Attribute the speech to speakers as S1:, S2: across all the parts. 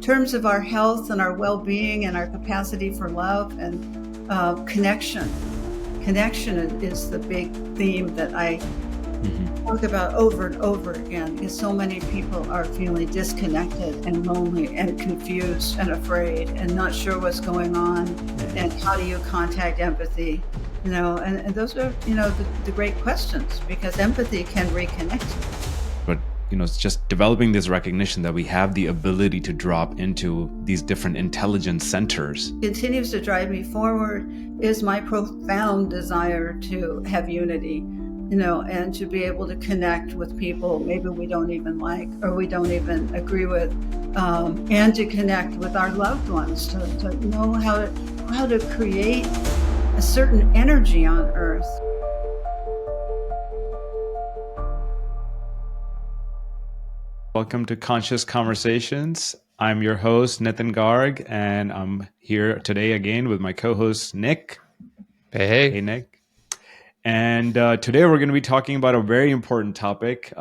S1: terms of our health and our well-being and our capacity for love and connection. Connection is the big theme that I talk about over and over again, because so many people are feeling disconnected and lonely and confused and afraid and not sure what's going on. And how do you contact empathy? And those are, the great questions, because empathy can reconnect you.
S2: But, it's just developing this recognition that we have the ability to drop into these different intelligence centers.
S1: Continues to drive me forward is my profound desire to have unity, and to be able to connect with people maybe we don't even like or we don't even agree with, and to connect with our loved ones, to know how to create a certain energy on earth.
S2: Welcome to Conscious Conversations. I'm your host, Nitin Garg, and I'm here today again with my co-host, Nick.
S3: Hey,
S2: Nick. And today we're going to be talking about a very important topic,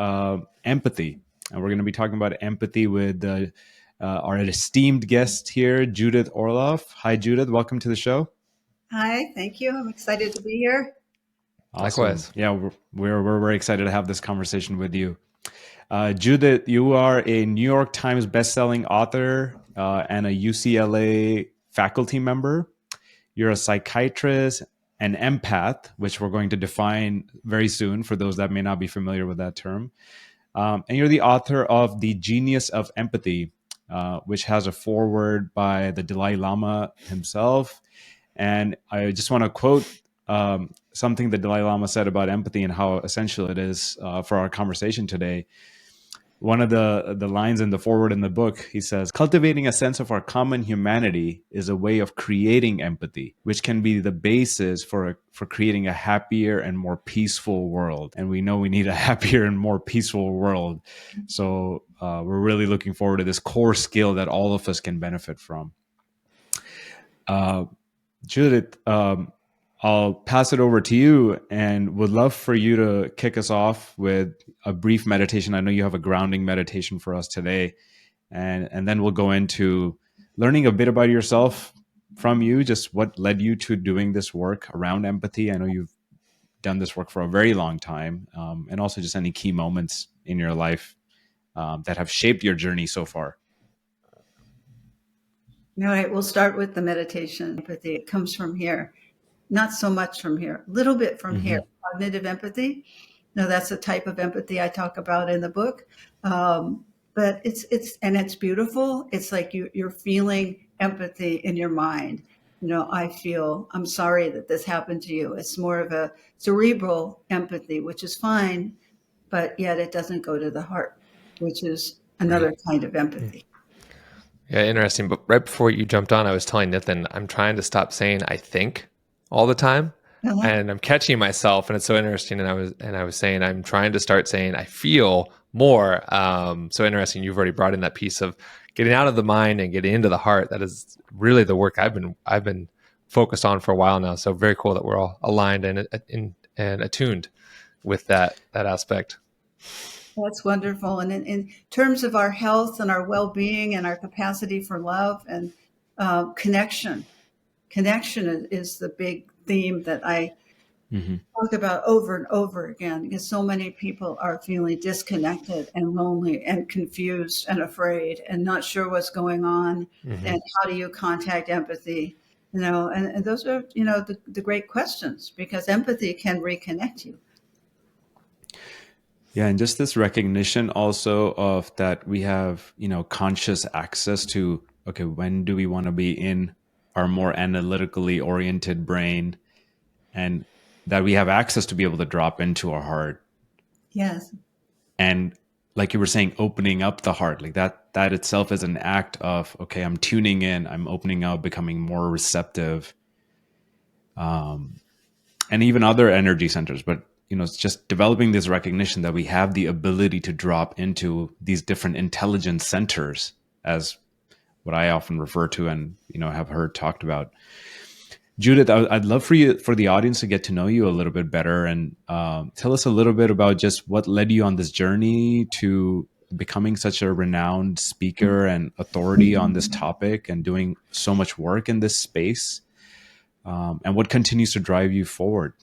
S2: empathy. And we're going to be talking about empathy with our esteemed guest here, Judith Orloff. Hi, Judith. Welcome to the show.
S1: Hi, thank you. I'm excited to be here.
S2: Awesome.
S3: Likewise.
S2: Yeah, we're very excited to have this conversation with you. Judith, you are a New York Times bestselling author and a UCLA faculty member. You're a psychiatrist, an empath, which we're going to define very soon for those that may not be familiar with that term. And you're the author of The Genius of Empathy, which has a foreword by the Dalai Lama himself. And I just want to quote something the Dalai Lama said about empathy and how essential it is for our conversation today. One of the lines in the foreword in the book, he says, "Cultivating a sense of our common humanity is a way of creating empathy, which can be the basis for creating a happier and more peaceful world." And we know we need a happier and more peaceful world. So we're really looking forward to this core skill that all of us can benefit from. Judith, I'll pass it over to you and would love for you to kick us off with a brief meditation. I know you have a grounding meditation for us today, and then we'll go into learning a bit about yourself from you, just what led you to doing this work around empathy. I know you've done this work for a very long time, and also just any key moments in your life that have shaped your journey so far.
S1: All right, we'll start with the meditation. Empathy, it comes from here. Not so much from here, a little bit from here. Cognitive empathy. No, that's a type of empathy I talk about in the book. But it's beautiful. It's like you're feeling empathy in your mind. I'm sorry that this happened to you. It's more of a cerebral empathy, which is fine, but yet it doesn't go to the heart, which is another kind of empathy.
S3: Yeah, interesting. But right before you jumped on, I was telling Nitin, I'm trying to stop saying I think all the time, and I'm catching myself, and it's so interesting. And I was saying I'm trying to start saying I feel more. So interesting. You've already brought in that piece of getting out of the mind and getting into the heart. That is really the work I've been focused on for a while now. So very cool that we're all aligned and attuned with that aspect.
S1: That's wonderful. And in terms of our health and our well-being and our capacity for love and connection is the big theme that I talk about over and over again, because so many people are feeling disconnected and lonely and confused and afraid and not sure what's going on. And how do you contact empathy? And those are, the great questions, because empathy can reconnect you.
S2: Yeah, and just this recognition also of that we have, conscious access to, okay, when do we want to be in our more analytically oriented brain, and that we have access to be able to drop into our heart.
S1: Yes.
S2: And like you were saying, opening up the heart, like that itself is an act of, okay, I'm tuning in, I'm opening up, becoming more receptive. And even other energy centers, but it's just developing this recognition that we have the ability to drop into these different intelligence centers, as what I often refer to and have heard talked about. Judith, I'd love for the audience to get to know you a little bit better, and tell us a little bit about just what led you on this journey to becoming such a renowned speaker and authority on this topic and doing so much work in this space? And what continues to drive you forward?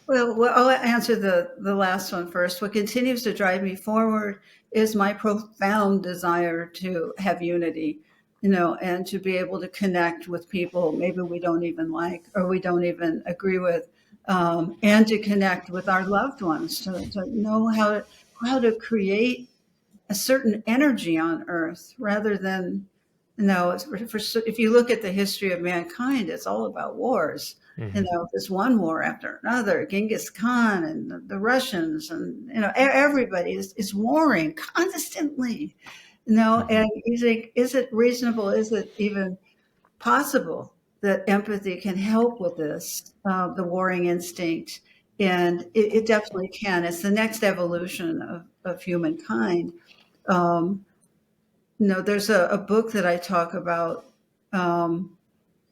S1: Well, I'll answer the last one first. What continues to drive me forward is my profound desire to have unity, and to be able to connect with people maybe we don't even like or we don't even agree with, and to connect with our loved ones, to know how to create a certain energy on Earth rather than, if you look at the history of mankind, it's all about wars. There's one war after another, Genghis Khan and the Russians, and everybody is warring constantly. And you think, is it reasonable? Is it even possible that empathy can help with this, the warring instinct? And it definitely can. It's the next evolution of humankind. There's a book that I talk about,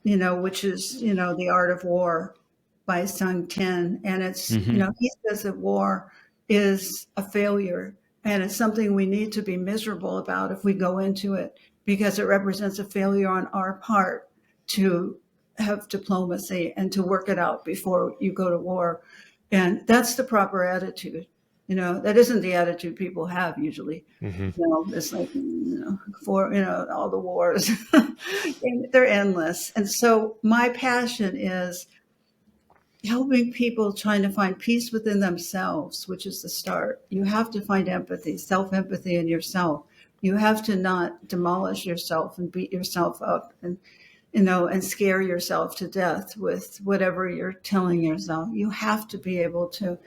S1: which is, The Art of War by Sung Tin. And it's, he says that war is a failure and it's something we need to be miserable about if we go into it, because it represents a failure on our part to have diplomacy and to work it out before you go to war. And that's the proper attitude. That isn't the attitude people have usually. It's like, for, all the wars, they're endless. And so my passion is helping people trying to find peace within themselves, which is the start. You have to find empathy, self-empathy in yourself. You have to not demolish yourself and beat yourself up and scare yourself to death with whatever you're telling yourself. You have to be able to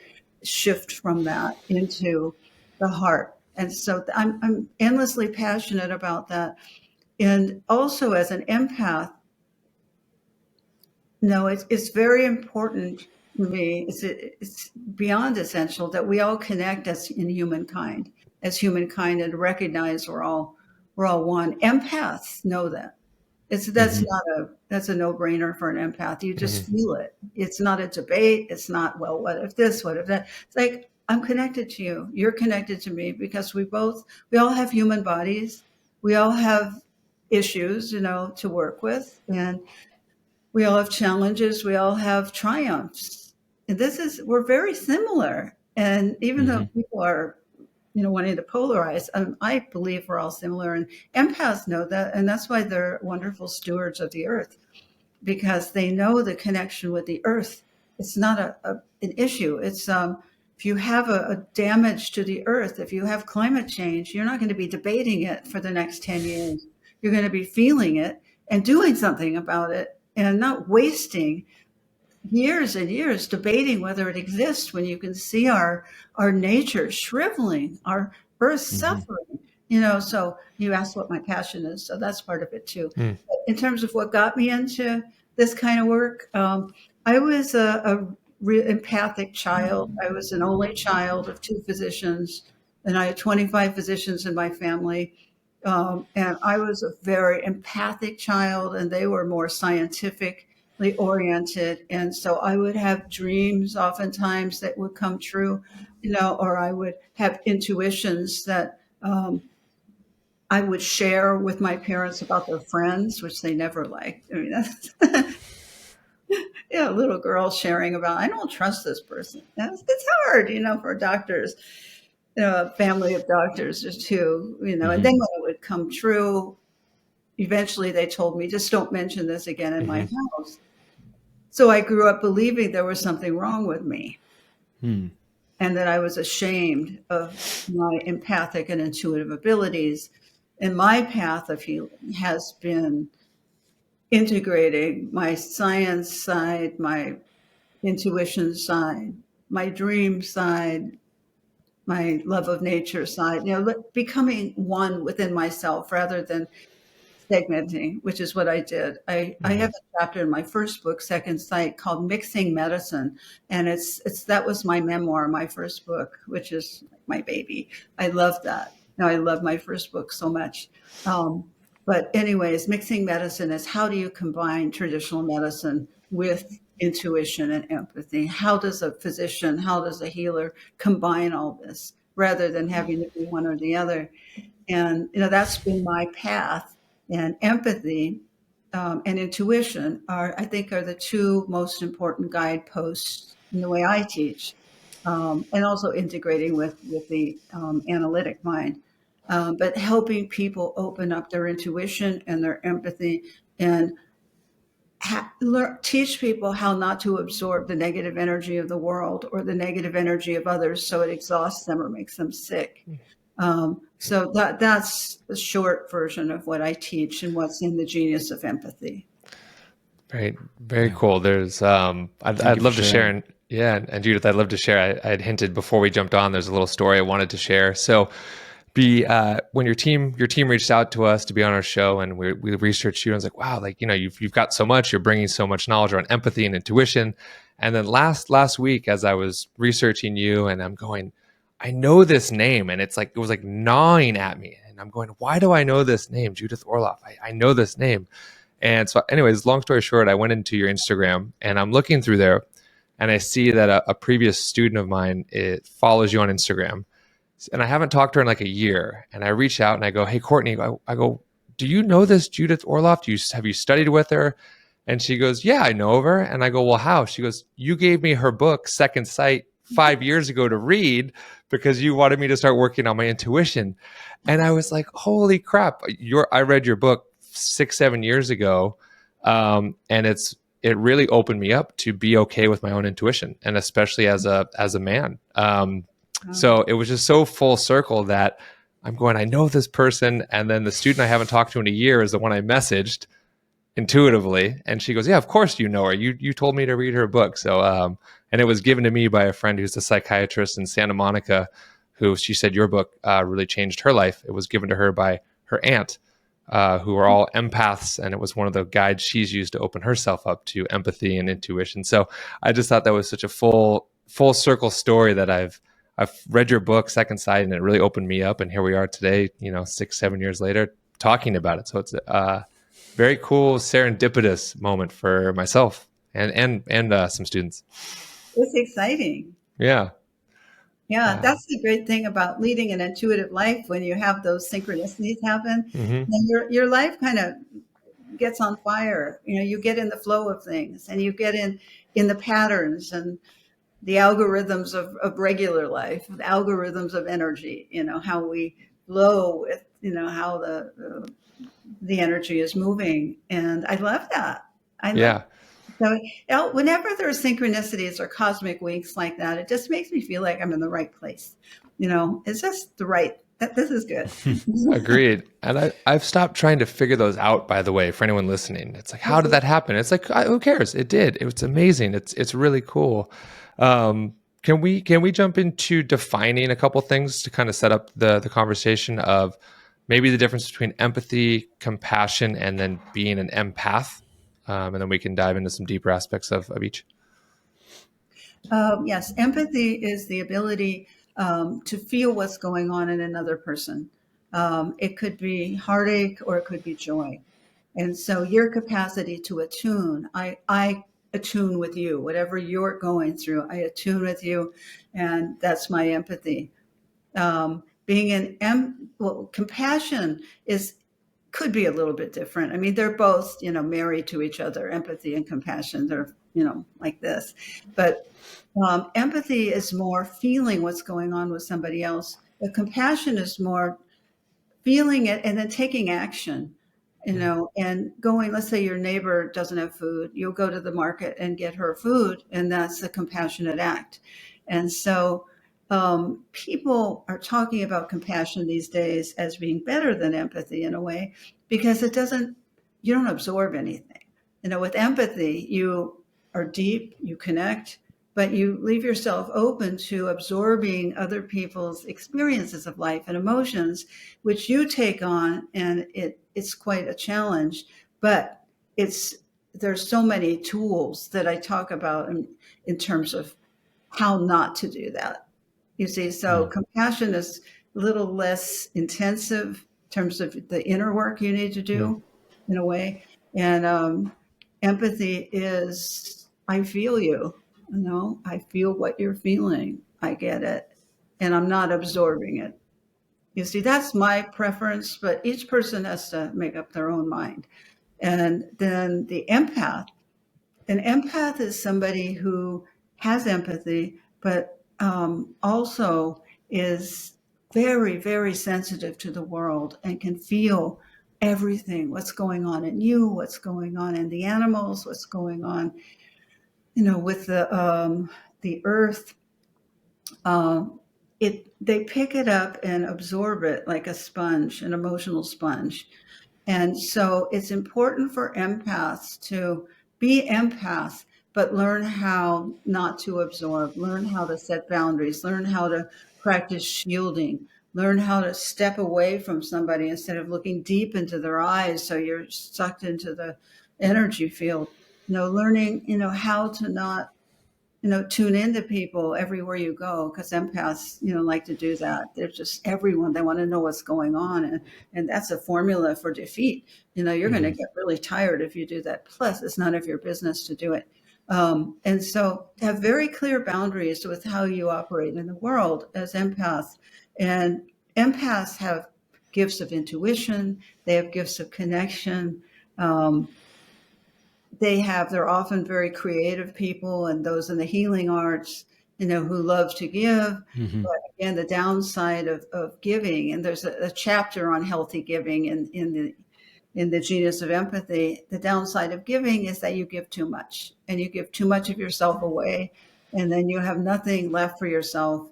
S1: shift from that into the heart. And so I'm endlessly passionate about that. And also as an empath, it's very important to me. It's beyond essential that we all connect as humankind, and recognize we're all one. Empaths know that. That's a no-brainer for an empath. You just feel it. It's not a debate. It's not, well, what if this, what if that? It's like, I'm connected to you. You're connected to me, because we all have human bodies. We all have issues, to work with, and we all have challenges. We all have triumphs. And we're very similar. And even though people are, wanting to polarize, I believe we're all similar, and empaths know that. And that's why they're wonderful stewards of the earth, because they know the connection with the earth. It's not an issue. It's, if you have a damage to the earth, if you have climate change, you're not going to be debating it for the next 10 years. You're going to be feeling it and doing something about it, and not wasting years and years debating whether it exists when you can see our nature shriveling, our earth suffering. So you asked what my passion is, so that's part of it too. But in terms of what got me into this kind of work, I was a empathic child. I was an only child of 2 physicians, and I had 25 physicians in my family. And I was a very empathic child, and they were more scientifically oriented. And so I would have dreams oftentimes that would come true, or I would have intuitions that I would share with my parents about their friends, which they never liked. I mean, that's a little girl sharing about, I don't trust this person. It's hard, for doctors. A family of doctors or two, and then when it would come true, eventually they told me, just don't mention this again in my house. So I grew up believing there was something wrong with me, and that I was ashamed of my empathic and intuitive abilities. And my path of healing has been integrating my science side, my intuition side, my dream side, my love of nature side, becoming one within myself rather than segmenting, which is what I did. I have a chapter in my first book, Second Sight, called Mixing Medicine. And that was my memoir, my first book, which is my baby. I love that. I love my first book so much. But anyways, Mixing Medicine is, how do you combine traditional medicine with intuition and empathy? How does a physician, how does a healer combine all this? rather than having to be one or the other. And, that's been my path. And empathy and intuition I think, are the two most important guideposts in the way I teach, and also integrating with the analytic mind. But helping people open up their intuition and their empathy, and teach people how not to absorb the negative energy of the world or the negative energy of others, so it exhausts them or makes them sick. So that's the short version of what I teach and what's in the genius of empathy.
S3: Right. Very cool. There's, I'd love to share. And Judith, I'd love to share. I had hinted before we jumped on, there's a little story I wanted to share. So when your team reached out to us to be on our show, and we researched you, and I was like, wow, like, you've got so much, you're bringing so much knowledge around empathy and intuition. And then last week, as I was researching you, and I'm going, I know this name, and it was like gnawing at me, and I'm going, why do I know this name, Judith Orloff? I know this name. And so anyways, long story short, I went into your Instagram, and I'm looking through there, and I see that a previous student of mine, it follows you on Instagram. And I haven't talked to her in like a year. And I reach out and I go, hey, Courtney, I go, do you know this Judith Orloff? Have you studied with her? And she goes, yeah, I know of her. And I go, well, how? She goes, you gave me her book, Second Sight, 5 years ago to read because you wanted me to start working on my intuition. And I was like, holy crap. I read your book 6-7 years ago. And it really opened me up to be okay with my own intuition, and especially as a man. So it was just so full circle that I'm going, I know this person. And then the student I haven't talked to in a year is the one I messaged intuitively. And she goes, yeah, of course you know her. You told me to read her book. So, and it was given to me by a friend who's a psychiatrist in Santa Monica, who she said your book really changed her life. It was given to her by her aunt, who are all empaths. And it was one of the guides she's used to open herself up to empathy and intuition. So I just thought that was such a full circle story that I've read your book, Second Sight, and it really opened me up. And here we are today, 6-7 years later, talking about it. So it's a very cool serendipitous moment for myself and some students.
S1: It's exciting.
S3: Yeah.
S1: Yeah, that's the great thing about leading an intuitive life. When you have those synchronicities happen, then your life kind of gets on fire. You get in the flow of things, and you get in the patterns and the algorithms of regular life, the algorithms of energy, how we flow with, how the energy is moving. And I love that. So whenever there's synchronicities or cosmic winks like that, it just makes me feel like I'm in the right place. It's just this is good.
S3: Agreed. And I've stopped trying to figure those out, by the way, for anyone listening. It's like, how did that happen? It's like, who cares? It did. It was amazing. It's really cool. Can we jump into defining a couple things to kind of set up the conversation of maybe the difference between empathy, compassion, and then being an empath? And then we can dive into some deeper aspects of each.
S1: Yes, empathy is the ability to feel what's going on in another person. It could be heartache or it could be joy. And so your capacity to attune, I attune with you, whatever you're going through, I attune with you. And that's my empathy. Compassion could be a little bit different. I mean, they're both, married to each other. Empathy and compassion, they're, like this. But empathy is more feeling what's going on with somebody else. But compassion is more feeling it and then taking action, and going, let's say your neighbor doesn't have food. You'll go to the market and get her food. And that's a compassionate act. And so people are talking about compassion these days as being better than empathy in a way, because you don't absorb anything. With empathy, you are deep, you connect, but you leave yourself open to absorbing other people's experiences of life and emotions, which you take on, and it's quite a challenge. But there's so many tools that I talk about in terms of how not to do that. You see, so compassion is a little less intensive in terms of the inner work you need to do, in a way. And empathy is, I feel you, I feel what you're feeling. I get it. and I'm not absorbing it. You see, that's my preference, but each person has to make up their own mind. And then the empath, an empath is somebody who has empathy, but also is very, very sensitive to the world and can feel everything, what's going on in you, what's going on in the animals, what's going on, with the earth. They pick it up and absorb it like a sponge, an emotional sponge. And so it's important for empaths to be empaths, but learn how not to absorb, learn how to set boundaries, learn how to practice shielding, learn how to step away from somebody instead of looking deep into their eyes so you're sucked into the energy field. Learning, how to not tune into people everywhere you go, because empaths, like to do that. They're just everyone. They want to know what's going on. And that's a formula for defeat. You're going to get really tired if you do that. Plus, it's none of your business to do it. And so have very clear boundaries with how you operate in the world as empaths. And empaths have gifts of intuition. They have gifts of connection. They're often very creative people, and those in the healing arts, who love to give.
S2: Mm-hmm.
S1: But again, the downside of giving, and there's a chapter on healthy giving in the genius of empathy. The downside of giving is that you give too much, and you give too much of yourself away, and then you have nothing left for yourself.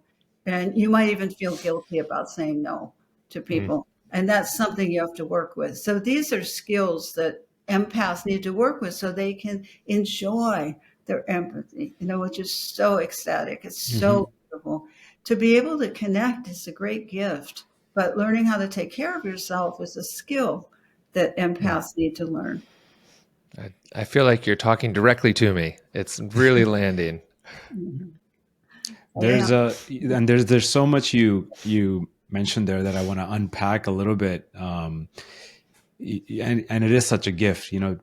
S1: And you might even feel guilty about saying no to people. And that's something you have to work with. So these are skills that empaths need to work with so they can enjoy their empathy, which is so ecstatic. It's so beautiful. To be able to connect is a great gift, but learning how to take care of yourself is a skill that empaths need to learn.
S3: I feel like you're talking directly to me. It's really landing.
S2: There's so much you mentioned there that I want to unpack a little bit. And it is such a gift, to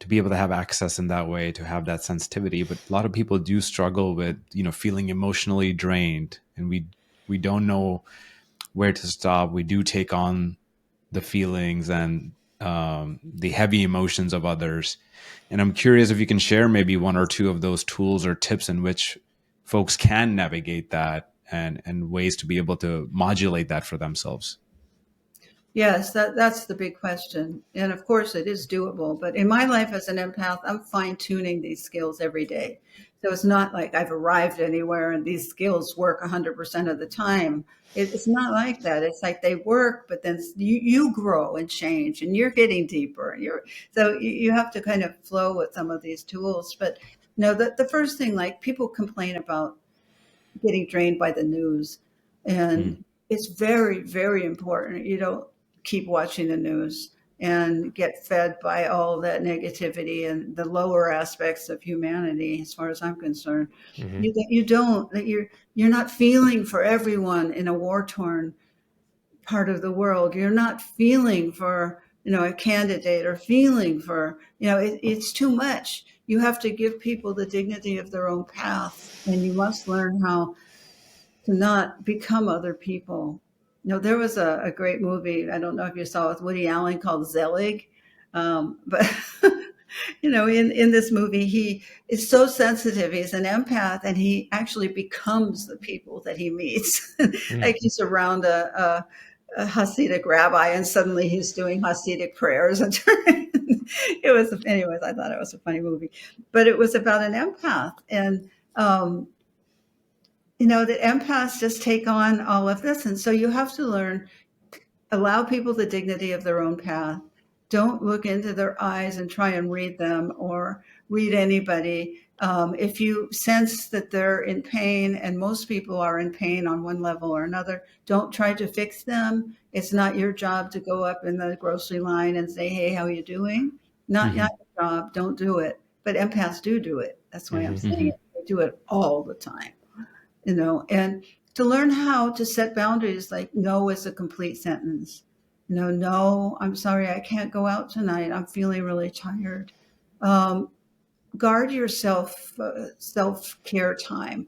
S2: be able to have access in that way, to have that sensitivity. But a lot of people do struggle with, feeling emotionally drained, and we don't know where to stop. We do take on the feelings and the heavy emotions of others. And I'm curious if you can share maybe one or two of those tools or tips in which folks can navigate that and ways to be able to modulate that for themselves.
S1: Yes, that's the big question. And of course, it is doable. But in my life as an empath, I'm fine-tuning these skills every day. So it's not like I've arrived anywhere and these skills work 100% of the time. It's not like that. It's like they work, but then you grow and change, and you're getting deeper. So you have to kind of flow with some of these tools. But the first thing, like, people complain about getting drained by the news, and it's very, very important. You don't keep watching the news and get fed by all that negativity and the lower aspects of humanity, as far as I'm concerned. You're not feeling for everyone in a war-torn part of the world. You're not feeling for, a candidate, or feeling for, it's too much. You have to give people the dignity of their own path, and you must learn how to not become other people. There was a great movie, I don't know if you saw, with Woody Allen, called Zelig. But, in this movie, he is so sensitive. He's an empath, and he actually becomes the people that he meets. Like, he's around a Hasidic rabbi, and suddenly he's doing Hasidic prayers. And anyways, I thought it was a funny movie. But it was about an empath. And, that empaths just take on all of this. And so you have to learn, allow people the dignity of their own path. Don't look into their eyes and try and read them or read anybody. If you sense that they're in pain, and most people are in pain on one level or another, don't try to fix them. It's not your job to go up in the grocery line and say, "Hey, how are you doing?" Not your job. Don't do it. But empaths do it. That's why I'm saying it. They do it all the time. And to learn how to set boundaries, like no is a complete sentence. No, I'm sorry, I can't go out tonight. I'm feeling really tired. Guard yourself, self-care time.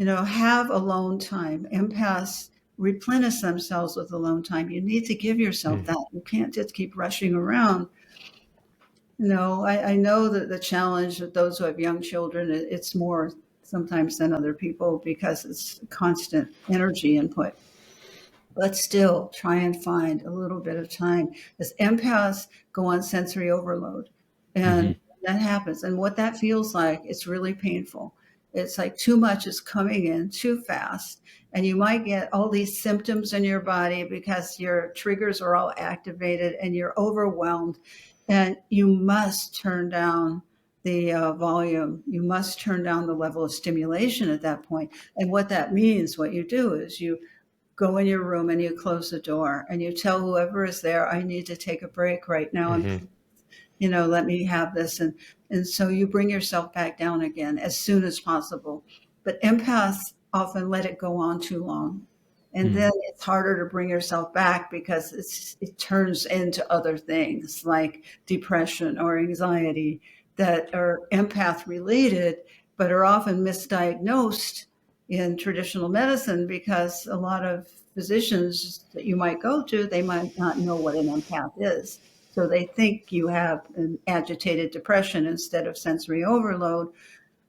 S1: Have alone time. Empaths replenish themselves with alone time. You need to give yourself that. You can't just keep rushing around. I know that the challenge of those who have young children, it's more sometimes than other people because it's constant energy input. But still try and find a little bit of time, as empaths go on sensory overload. And that happens. And what that feels like, it's really painful. It's like too much is coming in too fast. And you might get all these symptoms in your body because your triggers are all activated and you're overwhelmed. And you must turn down the volume. You must turn down the level of stimulation at that point. And what that means, what you do is you go in your room and you close the door and you tell whoever is there, I need to take a break right now. And, let me have this. And so you bring yourself back down again as soon as possible. But empaths often let it go on too long. And then it's harder to bring yourself back because it turns into other things like depression or anxiety that are empath related, but are often misdiagnosed in traditional medicine because a lot of physicians that you might go to, they might not know what an empath is. So they think you have an agitated depression instead of sensory overload,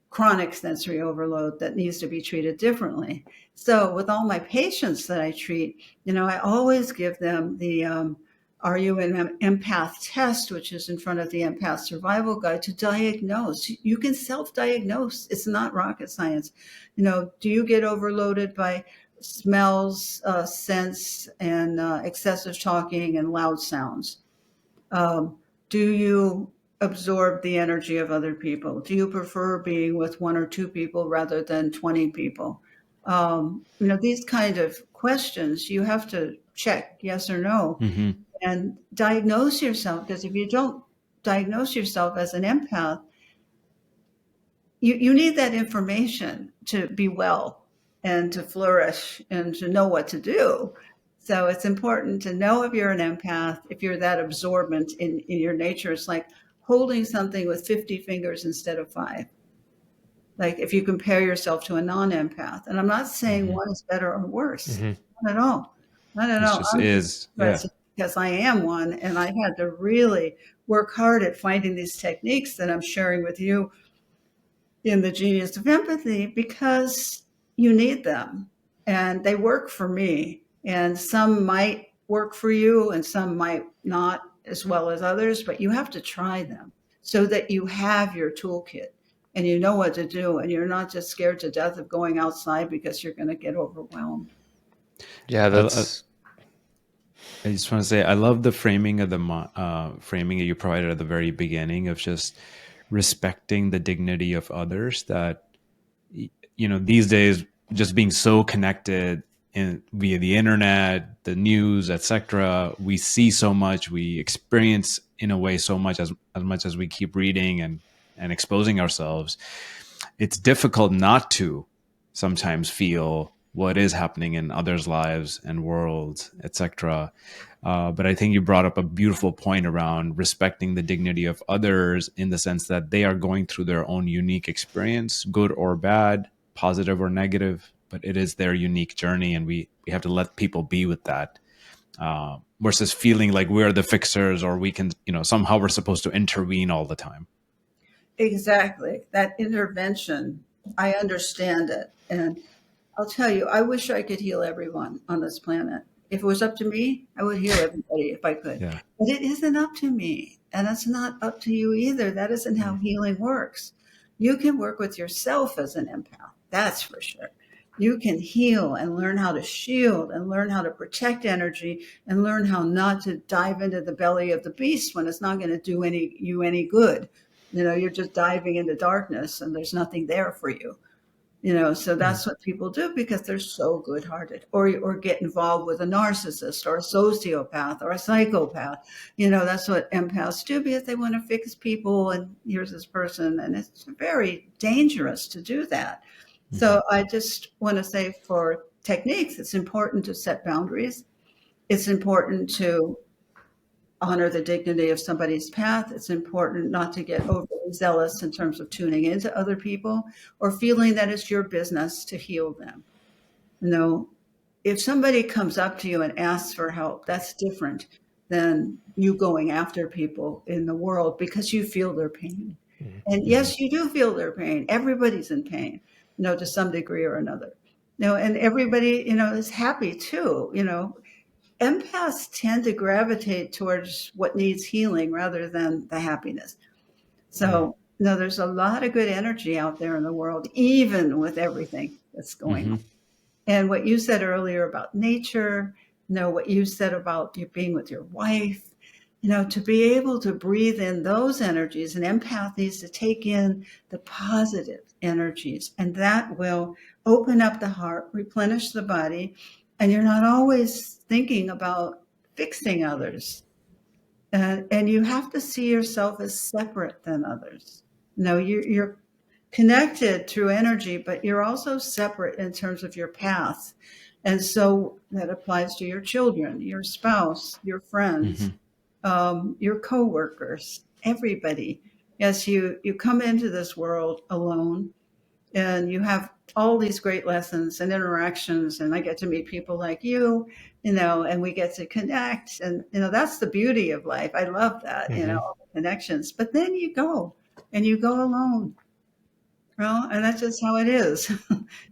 S1: chronic sensory overload that needs to be treated differently. So with all my patients that I treat, I always give them the Are You an Empath test, which is in front of the Empath Survival Guide, to diagnose. You can self-diagnose. It's not rocket science. Do you get overloaded by smells, scents, and excessive talking and loud sounds? Do you absorb the energy of other people? Do you prefer being with one or two people rather than 20 people? These kind of questions you have to check yes or no and diagnose yourself. Because if you don't diagnose yourself as an empath, you need that information to be well and to flourish and to know what to do. So it's important to know if you're an empath, if you're that absorbent in your nature. It's like holding something with 50 fingers instead of 5. Like if you compare yourself to a non-empath. And I'm not saying one is better or worse. Not at all. Not at all.
S2: It just is. Yeah.
S1: Because I am one, and I had to really work hard at finding these techniques that I'm sharing with you in the Genius of Empathy, because you need them and they work for me. And some might work for you and some might not as well as others, but you have to try them so that you have your toolkit and you know what to do. And you're not just scared to death of going outside because you're going to get overwhelmed.
S3: Yeah, that's...
S2: I just want to say, I love the framing of the framing that you provided at the very beginning of just respecting the dignity of others. That, these days, just being so connected via the internet, the news, etc., we see so much, we experience in a way so much, as much as we keep reading and exposing ourselves. It's difficult not to sometimes feel what is happening in others' lives and worlds, etc. But I think you brought up a beautiful point around respecting the dignity of others, in the sense that they are going through their own unique experience, good or bad, positive or negative, but it is their unique journey, and we have to let people be with that, versus feeling like we're the fixers, or we can, somehow we're supposed to intervene all the time.
S1: Exactly. That intervention, I understand it. And I'll tell you, I wish I could heal everyone on this planet. If it was up to me, I would heal everybody if I could.
S2: Yeah.
S1: But it isn't up to me. And it's not up to you either. That isn't how healing works. You can work with yourself as an empath. That's for sure. You can heal and learn how to shield and learn how to protect energy and learn how not to dive into the belly of the beast when it's not going to do you any good. You're just diving into darkness and there's nothing there for you. So that's what people do because they're so good-hearted, or get involved with a narcissist or a sociopath or a psychopath. That's what empaths do because they want to fix people. And here's this person, and it's very dangerous to do that. So I just want to say, for techniques, it's important to set boundaries. It's important to honor the dignity of somebody's path. It's important not to get overly zealous in terms of tuning into other people or feeling that it's your business to heal them. You know, if somebody comes up to you and asks for help, that's different than you going after people in the world because you feel their pain. And yes, you do feel their pain. Everybody's in pain, to some degree or another. And everybody, is happy too. Empaths tend to gravitate towards what needs healing rather than the happiness. So, there's a lot of good energy out there in the world, even with everything that's going on. And what you said earlier about nature, what you said about you being with your wife, to be able to breathe in those energies, an empath needs to take in the positive energies, and that will open up the heart, replenish the body, and you're not always thinking about fixing others. And you have to see yourself as separate than others. You're connected through energy, but you're also separate in terms of your path. And so that applies to your children, your spouse, your friends, your coworkers, everybody. Yes, you come into this world alone and you have all these great lessons and interactions, and I get to meet people like you, and we get to connect. And, that's the beauty of life. I love that, all the connections. But then you go alone. Well, and that's just how it is.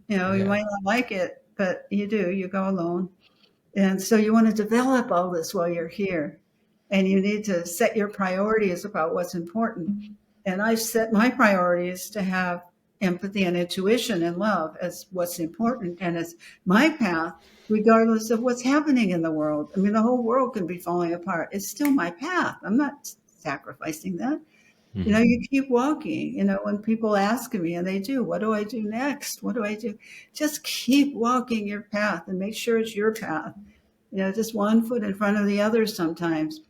S1: You might not like it, but you go alone. And so you want to develop all this while you're here. And you need to set your priorities about what's important. And I've set my priorities to have empathy and intuition and love as what's important. And it's my path, regardless of what's happening in the world. I mean, the whole world can be falling apart. It's still my path. I'm not sacrificing that. You keep walking, when people ask me, and they do, what do I do next? What do I do? Just keep walking your path and make sure it's your path. Just one foot in front of the other sometimes.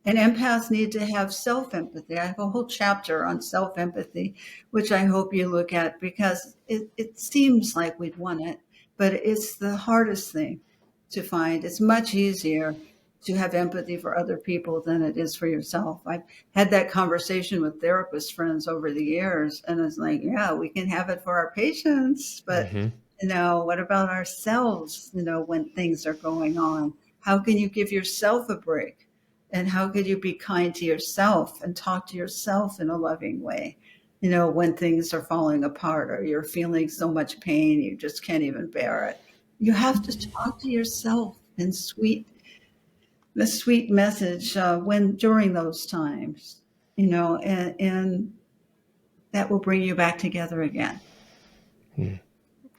S1: And empaths need to have self-empathy. I have a whole chapter on self-empathy, which I hope you look at, because it seems like we'd want it, but it's the hardest thing to find. It's much easier to have empathy for other people than it is for yourself. I've had that conversation with therapist friends over the years, and it's like, yeah, we can have it for our patients, but what about ourselves, when things are going on? How can you give yourself a break? And how could you be kind to yourself and talk to yourself in a loving way, when things are falling apart or you're feeling so much pain, you just can't even bear it. You have to talk to yourself in the sweet message during those times, and that will bring you back together again.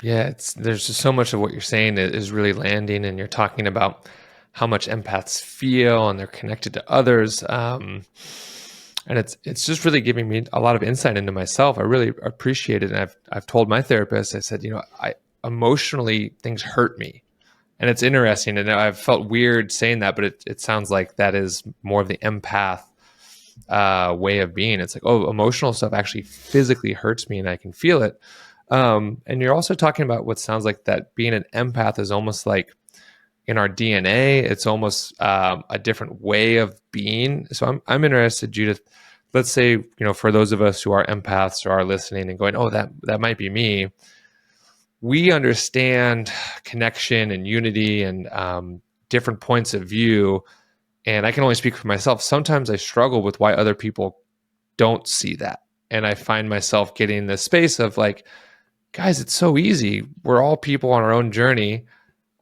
S3: Yeah, there's just so much of what you're saying is really landing, and you're talking about how much empaths feel and they're connected to others. And it's just really giving me a lot of insight into myself. I really appreciate it. And I've told my therapist, I said, I emotionally things hurt me. And it's interesting. And I've felt weird saying that, but it sounds like that is more of the empath way of being. It's like, oh, emotional stuff actually physically hurts me and I can feel it. And you're also talking about what sounds like that being an empath is almost like in our DNA. It's almost a different way of being. So I'm interested, Judith. Let's say, for those of us who are empaths or are listening and going, oh, that might be me. We understand connection and unity and different points of view. And I can only speak for myself. Sometimes I struggle with why other people don't see that. And I find myself getting in this space of like, guys, it's so easy. We're all people on our own journey.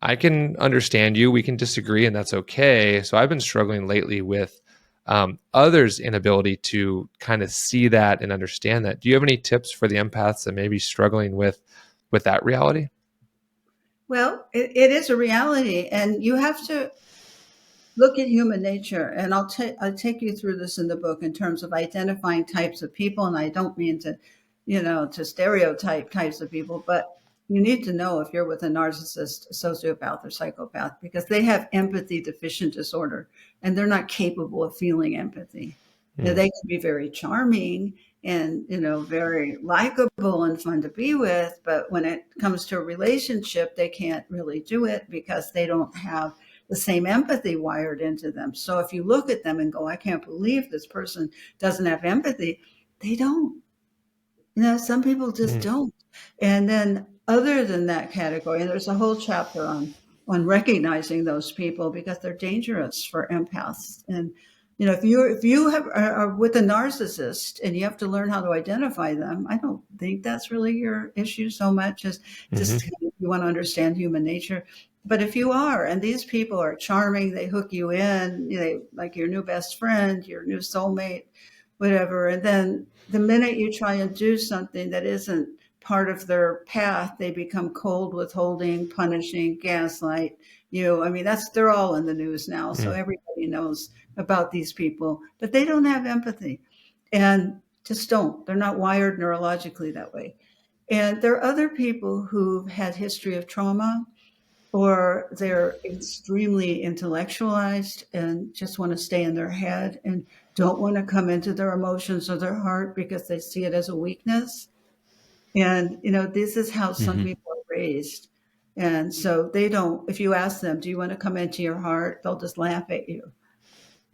S3: I can understand you. We can disagree, and that's okay. So I've been struggling lately with others' inability to kind of see that and understand that. Do you have any tips for the empaths that may be struggling with that reality?
S1: Well, it is a reality, and you have to look at human nature. And I'll take you through this in the book in terms of identifying types of people. And I don't mean to, to stereotype types of people, but you need to know if you're with a narcissist, a sociopath, or psychopath, because they have empathy deficient disorder and they're not capable of feeling empathy. They can be very charming and, very likable and fun to be with. But when it comes to a relationship, they can't really do it because they don't have the same empathy wired into them. So if you look at them and go, I can't believe this person doesn't have empathy, they don't. Some people just don't. And then other than that category, and there's a whole chapter on recognizing those people because they're dangerous for empaths. And if you are with a narcissist and you have to learn how to identify them, I don't think that's really your issue so much as just you want to understand human nature. But if you are, and these people are charming, they hook you in, like your new best friend, your new soulmate, whatever. And then the minute you try and do something that isn't part of their path, they become cold, withholding, punishing, gaslight you. I mean, they're all in the news now. So everybody knows about these people, but they don't have empathy and just don't. They're not wired neurologically that way. And there are other people who've had history of trauma, or they're extremely intellectualized and just want to stay in their head and don't want to come into their emotions or their heart because they see it as a weakness. And, this is how some people are raised. And so they don't, if you ask them, do you want to come into your heart? They'll just laugh at you.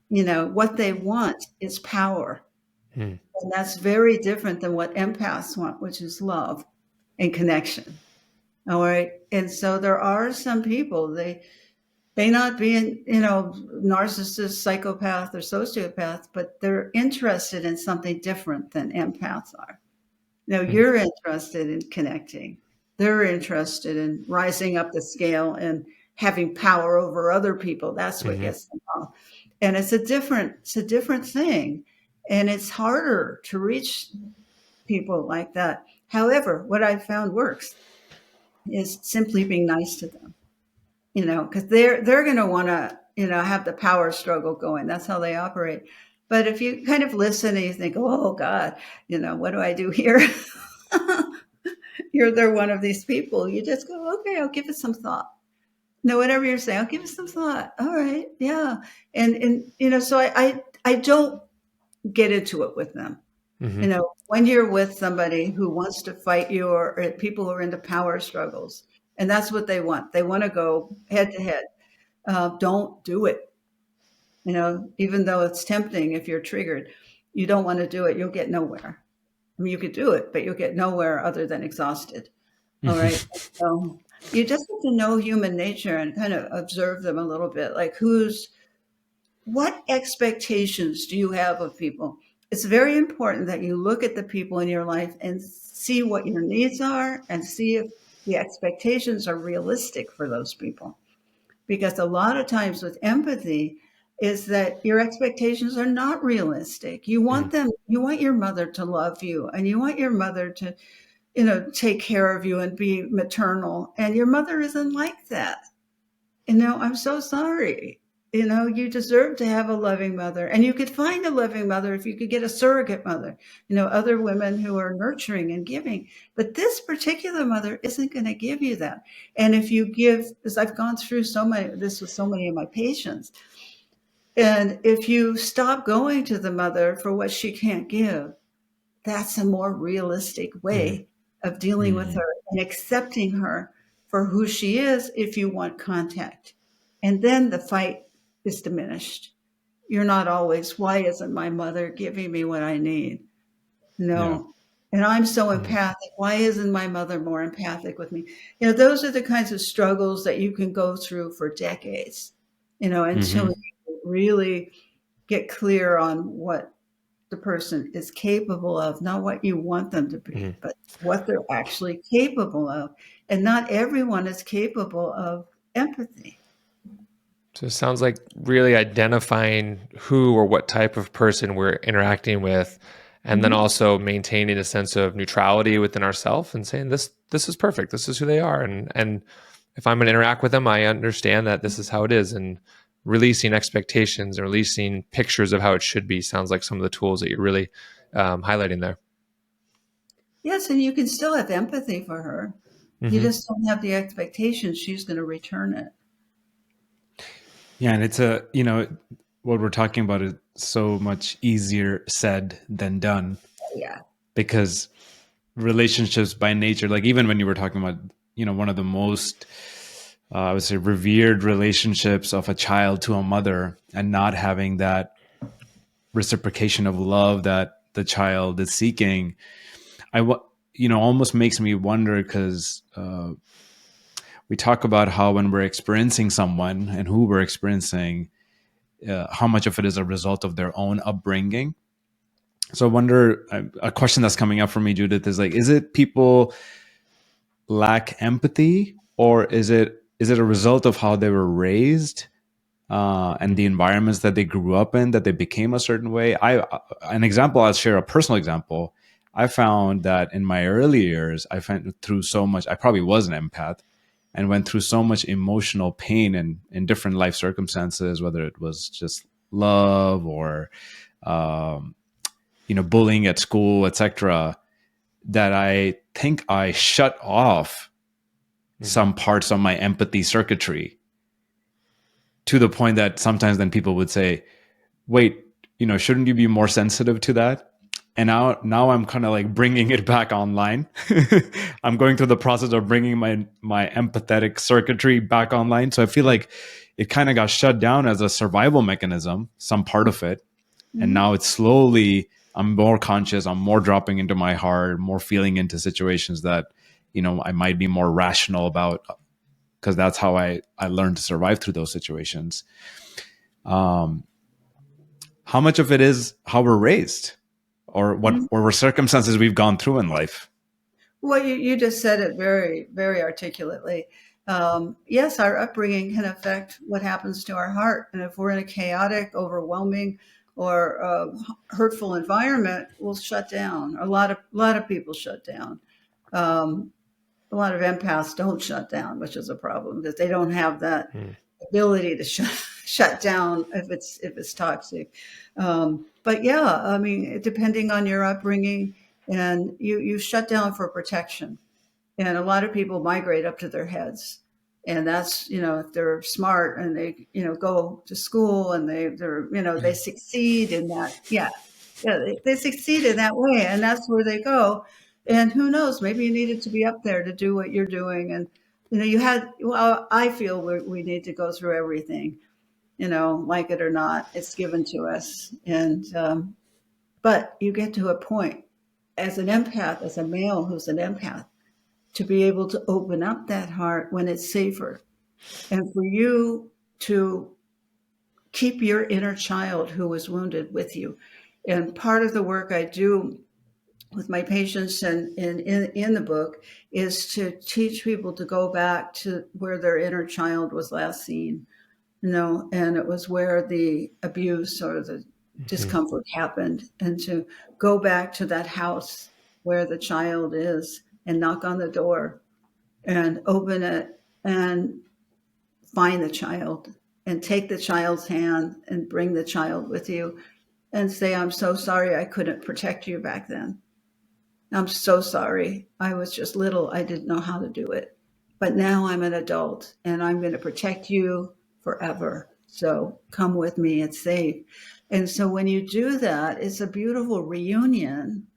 S1: What they want is power. And that's very different than what empaths want, which is love and connection. All right. And so there are some people, they may not be, narcissist, psychopath, or sociopath, but they're interested in something different than empaths are. You're interested in connecting. They're interested in rising up the scale and having power over other people. That's what gets them off. And it's a different thing. And it's harder to reach people like that. However, what I found works is simply being nice to them, because they're going to want to, have the power struggle going. That's how they operate. But if you kind of listen and you think, oh God, what do I do here? They're one of these people. You just go, okay, I'll give it some thought. Whatever you're saying, I'll give it some thought. All right. Yeah. And so I don't get into it with them. When you're with somebody who wants to fight you or people who are into power struggles, and that's what they want. They want to go head to head. Don't do it. Even though it's tempting, if you're triggered, you don't want to do it. You'll get nowhere. I mean, you could do it, but you'll get nowhere other than exhausted. All right. So you just have to know human nature and kind of observe them a little bit. Like what expectations do you have of people? It's very important that you look at the people in your life and see what your needs are and see if the expectations are realistic for those people. Because a lot of times with empathy is that your expectations are not realistic. You want you want your mother to love you and you want your mother to, take care of you and be maternal. And your mother isn't like that. I'm so sorry. You deserve to have a loving mother, and you could find a loving mother if you could get a surrogate mother, other women who are nurturing and giving, but this particular mother isn't going to give you that. And if you give, as I've gone through this with so many of my patients, and if you stop going to the mother for what she can't give, that's a more realistic way of dealing with her and accepting her for who she is if you want contact. And then the fight is diminished. You're not always, why isn't my mother giving me what I need? No. Yeah. And I'm so empathic. Why isn't my mother more empathic with me? Those are the kinds of struggles that you can go through for decades, until you really get clear on what the person is capable of, not what you want them to be, but what they're actually capable of. And not everyone is capable of empathy.
S3: So it sounds like really identifying who or what type of person we're interacting with, and then also maintaining a sense of neutrality within ourselves and saying, this is perfect. This is who they are. And if I'm going to interact with them, I understand that this is how it is. And releasing expectations and releasing pictures of how it should be sounds like some of the tools that you're really highlighting there.
S1: Yes, and you can still have empathy for her. You just don't have the expectation she's going to return it.
S2: Yeah, and it's what we're talking about is so much easier said than done.
S1: Yeah.
S2: Because relationships by nature, like even when you were talking about, one of the most I would say, revered relationships of a child to a mother, and not having that reciprocation of love that the child is seeking, almost makes me wonder, because we talk about how when we're experiencing someone and who we're experiencing, how much of it is a result of their own upbringing. So I wonder, a question that's coming up for me, Judith, is like, is it people lack empathy, or is it a result of how they were raised, and the environments that they grew up in, that they became a certain way? I'll share a personal example. I found that in my early years, I went through so much. I probably was an empath, and went through so much emotional pain in different life circumstances, whether it was just love or bullying at school, etc., that I think I shut off some parts of my empathy circuitry, to the point that sometimes then people would say, wait, shouldn't you be more sensitive to that? And now I'm kind of like bringing it back online. I'm going through the process of bringing my empathetic circuitry back online. So I feel like it kind of got shut down as a survival mechanism, some part of it. Mm-hmm. And now it's slowly, I'm more conscious, I'm more dropping into my heart, more feeling into situations that, I might be more rational about, because that's how I learned to survive through those situations. How much of it is how we're raised, or what circumstances we've gone through in life?
S1: Well, you just said it very, very articulately. Yes, our upbringing can affect what happens to our heart. And if we're in a chaotic, overwhelming, or hurtful environment, we'll shut down. A lot of people shut down. A lot of empaths don't shut down, which is a problem, because they don't have that ability to shut down if it's toxic. But yeah, I mean, depending on your upbringing, and you shut down for protection. And a lot of people migrate up to their heads. And that's, if they're smart and they, go to school and they succeed in that. Yeah. They succeed in that way. And that's where they go. And who knows, maybe you needed to be up there to do what you're doing. And, I feel we need to go through everything, like it or not, it's given to us. And, but you get to a point as an empath, as a male who's an empath, to be able to open up that heart when it's safer, and for you to keep your inner child who was wounded with you. And part of the work I do with my patients and in the book is to teach people to go back to where their inner child was last seen, and it was where the abuse or the discomfort happened, and to go back to that house where the child is and knock on the door and open it and find the child and take the child's hand and bring the child with you and say, I'm so sorry I couldn't protect you back then. I'm so sorry. I was just little. I didn't know how to do it. But now I'm an adult and I'm going to protect you forever. So come with me. It's safe. And so when you do that, it's a beautiful reunion.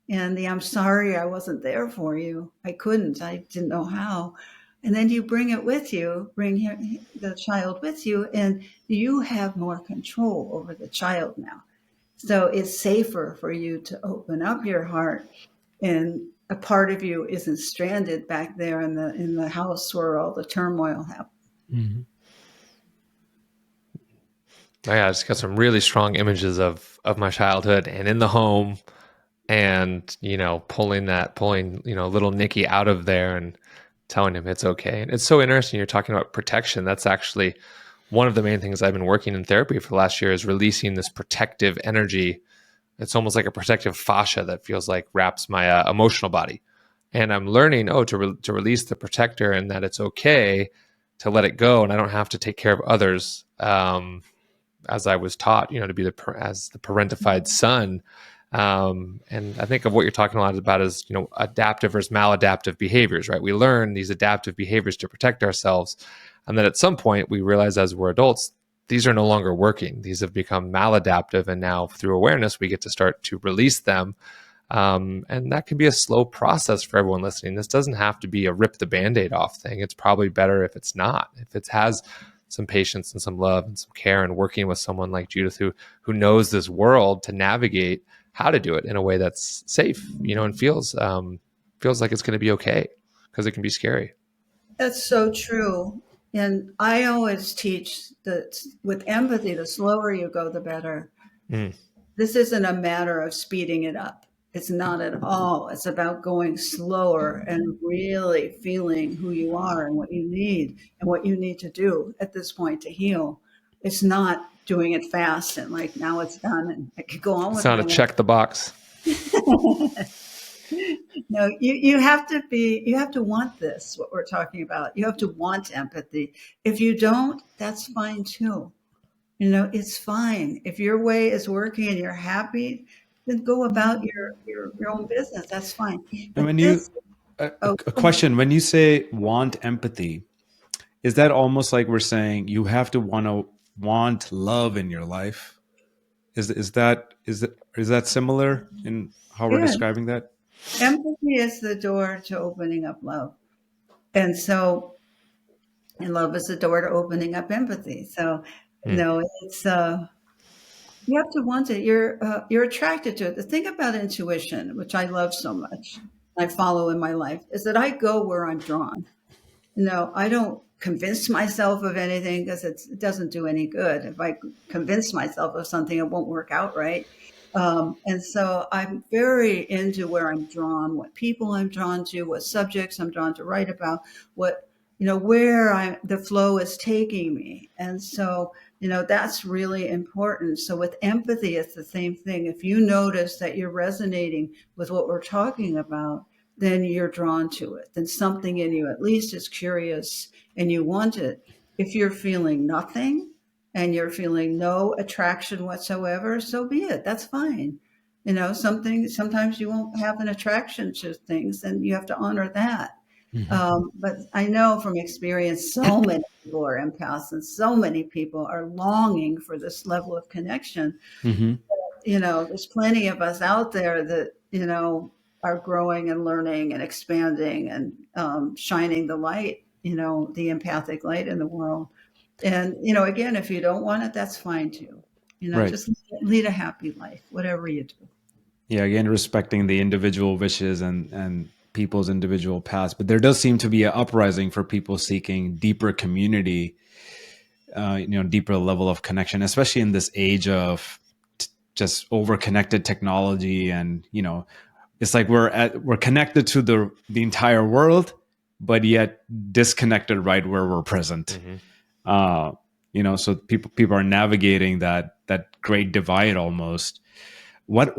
S1: And I'm sorry I wasn't there for you. I couldn't. I didn't know how. And then you bring it with you, bring the child with you, and you have more control over the child now. So it's safer for you to open up your heart, and a part of you isn't stranded back there in the house where all the turmoil happened.
S3: Mm-hmm. Yeah, I just got some really strong images of my childhood and in the home, and pulling little Nicky out of there and telling him it's okay. And it's so interesting you're talking about protection. That's actually one of the main things I've been working in therapy for the last year, is releasing this protective energy. It's almost like a protective fascia that feels like wraps my emotional body. And I'm learning to release the protector, and that it's okay to let it go, and I don't have to take care of others, as I was taught, to be as the parentified son. And I think of what you're talking a lot about is, adaptive versus maladaptive behaviors, right? We learn these adaptive behaviors to protect ourselves. And then at some point we realize as we're adults, these are no longer working. These have become maladaptive. And now through awareness, we get to start to release them, And that can be a slow process for everyone listening. This doesn't have to be a rip the Band-Aid off thing. It's probably better if it's not, if it has some patience and some love and some care, and working with someone like Judith who knows this world to navigate how to do it in a way that's safe, and feels like it's going to be okay, because it can be scary.
S1: That's so true. And I always teach that with empathy, the slower you go, the better. This isn't a matter of speeding it up. It's not at all. It's about going slower and really feeling who you are and what you need to do at this point to heal. It's not doing it fast and like, now it's done and I could go on with
S3: It's not
S1: my
S3: a check the box.
S1: No, you have to want this, what we're talking about. You have to want empathy. If you don't, that's fine too. It's fine. If your way is working and you're happy, then go about your own business. That's fine.
S2: And
S1: But
S2: a question, when you say want empathy, is that almost like we're saying you have to want love in your life? Is that similar in how we're describing that?
S1: empathy is the door to opening up love. And love is the door to opening up empathy. So, it's you have to want it. You're attracted to it. The thing about intuition, which I love so much, I follow in my life, is that I go where I'm drawn. I don't convince myself of anything, because it doesn't do any good. If I convince myself of something, it won't work out right. And so I'm very into where I'm drawn, what people I'm drawn to, what subjects I'm drawn to write about, what, where the flow is taking me. And so, that's really important. So with empathy, it's the same thing. If you notice that you're resonating with what we're talking about, then you're drawn to it. Then something in you at least is curious and you want it. If you're feeling nothing and you're feeling no attraction whatsoever, so be it. That's fine. Sometimes you won't have an attraction to things, and you have to honor that. But I know from experience, so many people are empaths and so many people are longing for this level of connection. There's plenty of us out there that, are growing and learning and expanding and shining the light, the empathic light in the world. And, again, if you don't want it, that's fine too.
S2: Right.
S1: Just lead a happy life, whatever you do.
S2: Yeah, again, respecting the individual wishes and people's individual paths. But there does seem to be an uprising for people seeking deeper community, deeper level of connection, especially in this age of just over-connected technology. And, it's like we're connected to the entire world, but yet disconnected right where we're present. So people are navigating that great divide almost. One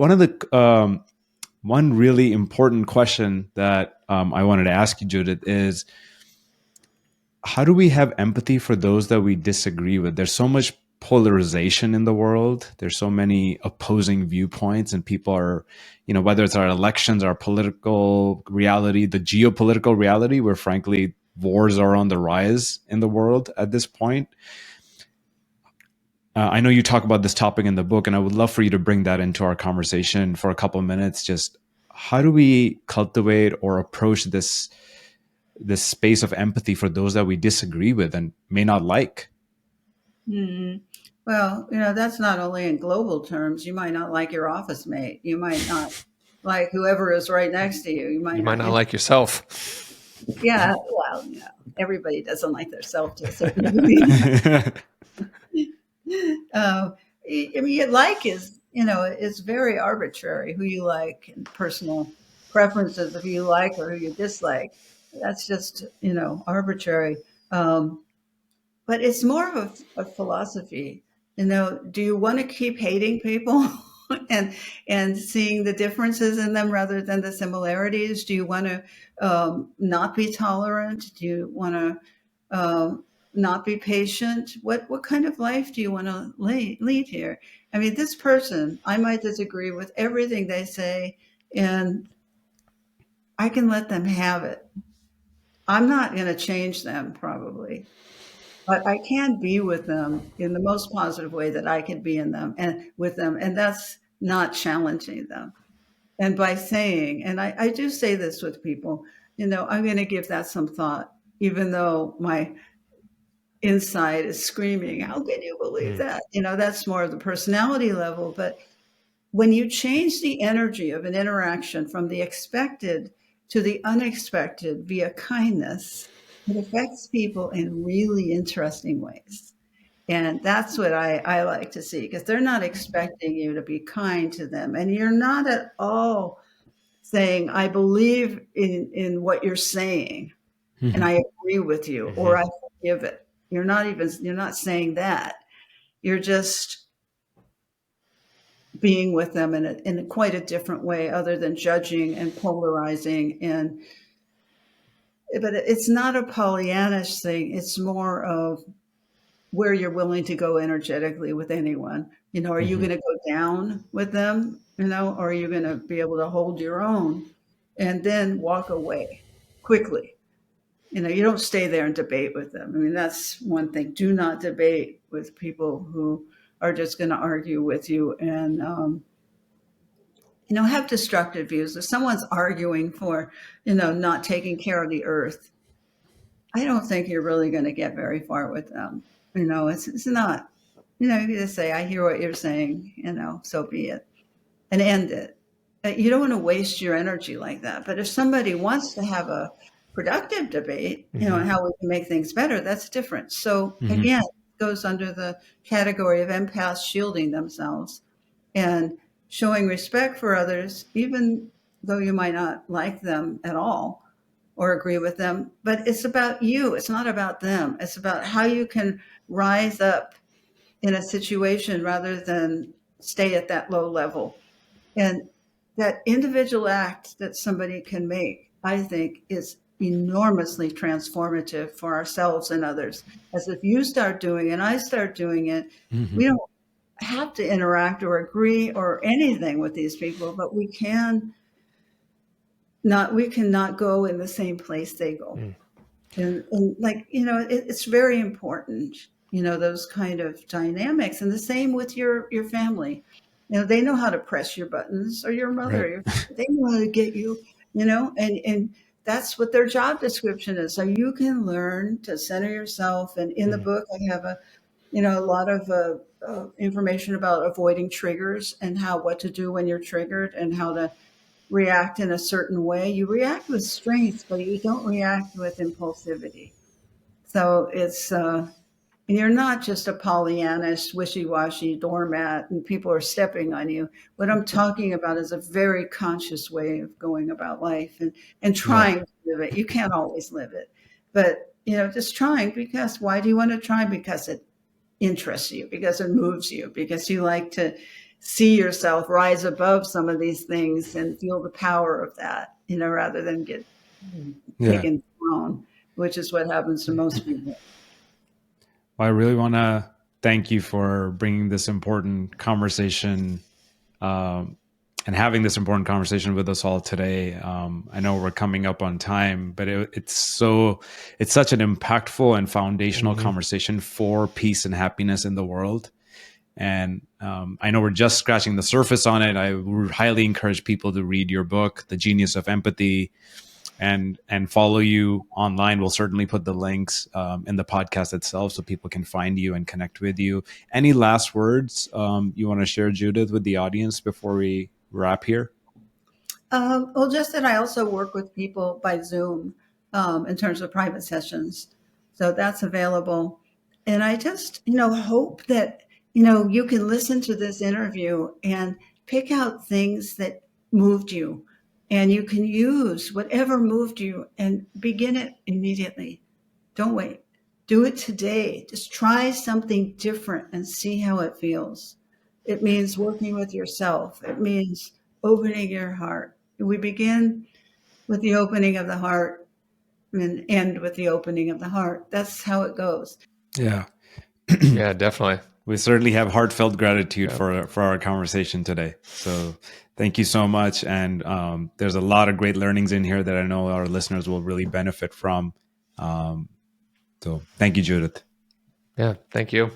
S2: really important question that I wanted to ask you, Judith, is how do we have empathy for those that we disagree with? There's so much polarization in the world. There's so many opposing viewpoints, and people are, whether it's our elections, our political reality, the geopolitical reality, where frankly wars are on the rise in the world at this point. I know you talk about this topic in the book, and I would love for you to bring that into our conversation for a couple of minutes. Just how do we cultivate or approach this space of empathy for those that we disagree with and may not like?
S1: Mm-hmm. Well, that's not only in global terms. You might not like your office mate. You might not like whoever is right next to you. You might
S3: not like yourself.
S1: Yeah, well, everybody doesn't like their self to a certain degree. Like is very arbitrary, who you like and personal preferences of who you like or who you dislike. That's just, arbitrary. But it's more of a philosophy. Do you want to keep hating people and seeing the differences in them rather than the similarities? Do you want to not be tolerant? Do you want to not be patient? What kind of life do you want to lead here? I mean, this person, I might disagree with everything they say, and I can let them have it. I'm not going to change them, probably. But I can be with them in the most positive way that I can be in them and with them. And that's not challenging them. And by saying, and I do say this with people, I'm going to give that some thought, even though my inside is screaming, how can you believe that? That's more of the personality level. But when you change the energy of an interaction from the expected to the unexpected via kindness, it affects people in really interesting ways. And that's what I like to see, because they're not expecting you to be kind to them. And you're not at all saying, I believe in what you're saying and I agree with you, or I forgive it. You're not saying that. You're just being with them in a quite a different way, other than judging and polarizing. But it's not a Pollyannish thing. It's more of where you're willing to go energetically with anyone. Are you going to go down with them, or are you going to be able to hold your own and then walk away quickly? You don't stay there and debate with them. I mean, that's one thing. Do not debate with people who are just going to argue with you and, have destructive views. If someone's arguing for, not taking care of the earth, I don't think you're really going to get very far with them. It's not, you just say, I hear what you're saying, so be it, and end it. You don't want to waste your energy like that. But if somebody wants to have a productive debate, on how we can make things better, that's different. So again, it goes under the category of empaths shielding themselves and showing respect for others, even though you might not like them at all or agree with them. But it's about you. It's not about them. It's about how you can rise up in a situation rather than stay at that low level. And that individual act that somebody can make, I think, is enormously transformative for ourselves and others. As if you start doing it and I start doing it, we don't have to interact or agree or anything with these people, but we cannot go in the same place they go. And it's very important, those kind of dynamics. And the same with your family. They know how to press your buttons, or your mother, right. They know how to get you, and that's what their job description is. So you can learn to center yourself. And in the book, I have a lot of information about avoiding triggers and what to do when you're triggered and how to react in a certain way. You react with strength, but you don't react with impulsivity. So it's, and you're not just a Pollyannish, wishy-washy doormat and people are stepping on you. What I'm talking about is a very conscious way of going about life and trying to live it. You can't always live it, but, just trying, because why do you want to try? Because it interests you, because it moves you, because you like to see yourself rise above some of these things and feel the power of that, rather than get taken down, which is what happens to most people.
S2: Well, I really want to thank you for bringing this important conversation and having this important conversation with us all today. I know we're coming up on time, but it's such an impactful and foundational conversation for peace and happiness in the world. And I know we're just scratching the surface on it. I would highly encourage people to read your book, The Genius of Empathy, and follow you online. We'll certainly put the links in the podcast itself so people can find you and connect with you. Any last words you want to share, Judith, with the audience before we wrap here?
S1: Well, just that I also work with people by Zoom in terms of private sessions. So that's available. And I just, hope that, you can listen to this interview and pick out things that moved you. And you can use whatever moved you and begin it immediately. Don't wait. Do it today. Just try something different and see how it feels. It means working with yourself. It means opening your heart. We begin with the opening of the heart and end with the opening of the heart. That's how it goes.
S2: Yeah.
S3: Yeah, definitely.
S2: We certainly have heartfelt gratitude for our conversation today. So thank you so much. And there's a lot of great learnings in here that I know our listeners will really benefit from. So thank you, Judith.
S3: Yeah, thank you.